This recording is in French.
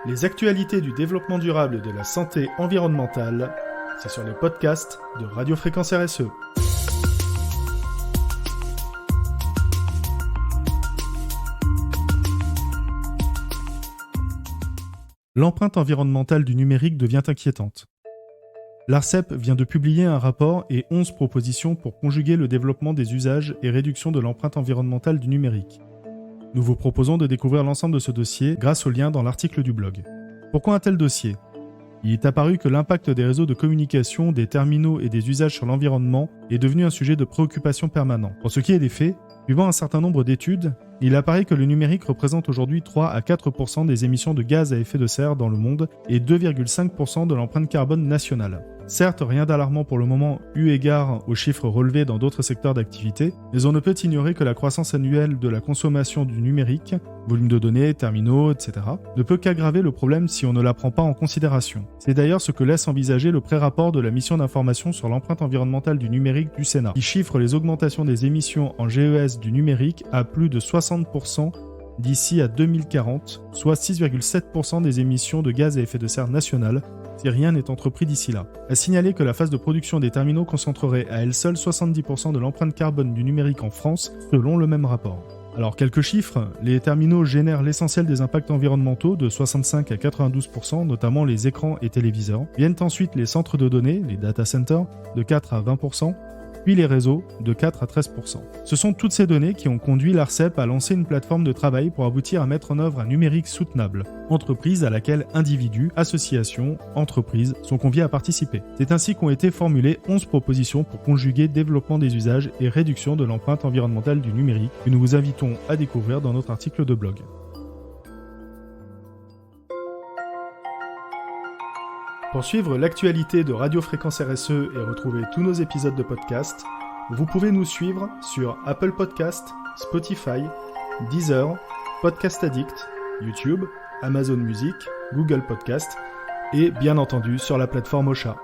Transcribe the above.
Les actualités du développement durable et de la santé environnementale, c'est sur les podcasts de Radio Fréquence RSE. L'empreinte environnementale du numérique devient inquiétante. L'ARCEP vient de publier un rapport et 11 propositions pour conjuguer le développement des usages et réduction de l'empreinte environnementale du numérique. Nous vous proposons de découvrir l'ensemble de ce dossier grâce au lien dans l'article du blog. Pourquoi un tel dossier ? Il est apparu que l'impact des réseaux de communication, des terminaux et des usages sur l'environnement est devenu un sujet de préoccupation permanent. Pour ce qui est des faits, suivant un certain nombre d'études, il apparaît que le numérique représente aujourd'hui 3 à 4% des émissions de gaz à effet de serre dans le monde et 2,5% de l'empreinte carbone nationale. Certes, rien d'alarmant pour le moment eu égard aux chiffres relevés dans d'autres secteurs d'activité, mais on ne peut ignorer que la croissance annuelle de la consommation du numérique, volume de données, terminaux, etc., ne peut qu'aggraver le problème si on ne la prend pas en considération. C'est d'ailleurs ce que laisse envisager le pré-rapport de la mission d'information sur l'empreinte environnementale du numérique du Sénat, qui chiffre les augmentations des émissions en GES du numérique à plus de 60% d'ici à 2040, soit 6,7% des émissions de gaz à effet de serre nationales, si rien n'est entrepris d'ici là. À signaler que la phase de production des terminaux concentrerait à elle seule 70% de l'empreinte carbone du numérique en France, selon le même rapport. Alors quelques chiffres, les terminaux génèrent l'essentiel des impacts environnementaux de 65 à 92%, notamment les écrans et téléviseurs. Viennent ensuite les centres de données, les data centers, de 4 à 20%, puis les réseaux, de 4 à 13%. Ce sont toutes ces données qui ont conduit l'ARCEP à lancer une plateforme de travail pour aboutir à mettre en œuvre un numérique soutenable, entreprise à laquelle individus, associations, entreprises sont conviés à participer. C'est ainsi qu'ont été formulées 11 propositions pour conjuguer développement des usages et réduction de l'empreinte environnementale du numérique, que nous vous invitons à découvrir dans notre article de blog. Pour suivre l'actualité de Radio Fréquence RSE et retrouver tous nos épisodes de podcast, vous pouvez nous suivre sur Apple Podcast, Spotify, Deezer, Podcast Addict, YouTube, Amazon Music, Google Podcast et bien entendu sur la plateforme Ocha.